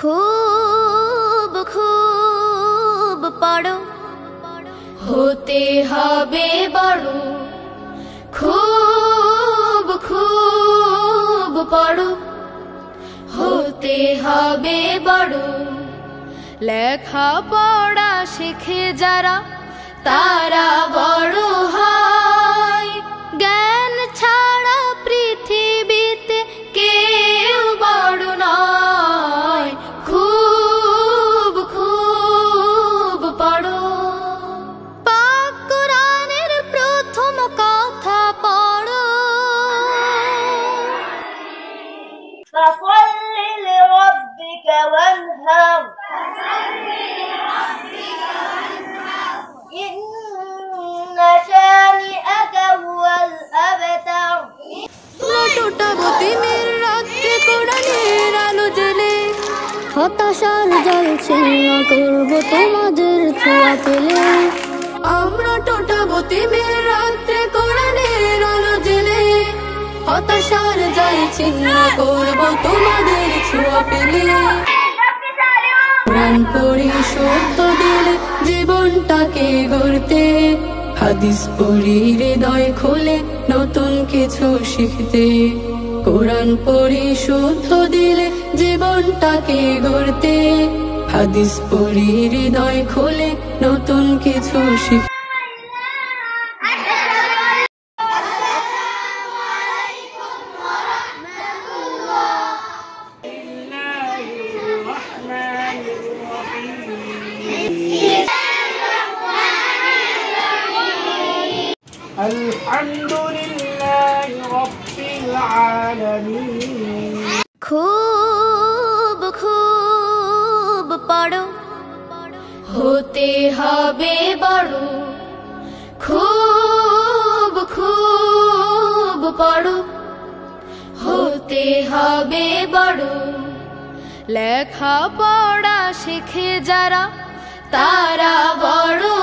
खूब खूब पढ़ो होते हबे बड़ो। खूब खूब पढ़ो होते हबे बड़ो। लेखा पढ़ा शिखे जारा तारा बड़ो হয়। জ্ঞান ছাড়া পৃথিবীতে কেউ বড় নয়। খুব খুব পড়ো। পাক কোরআনের প্রথম কথা পড়ো। فصل لربك وانهر إن شانئك هو الأبتر। টোটাবতীমের রাত্রে কোরআনের আলো জ্বেলে হতাশার জল ছিন্ন করব তোমাদের ছোঁয়া পেলে। আমরা টোটাবতীমের রাত্রে কোরআনের আলো জ্বেলে হতাশার জল ছিন্ন করব তোমাদের ছোঁয়া পেলে। কোরআন পড়ে সত্য দিলে জীবনটাকে গড়তে, হাদিস পড়ে হৃদয় খোলে নতুন কিছু শিখতে। কোরআন পড়ে শুদ্ধ দিলে জীবনটাকে গড়তে, হাদিস পড়ে হৃদয় খোলে নতুন কিছু শিখতে। আলহামদুলিল্লাহি রাব্বিল আলামিন। खूब खूब पढ़ो होते हबे बड़ो। खूब खूब पढ़ो होते हबे बड़ो। लेखा पढ़ा शिखे जारा तारा बड़ो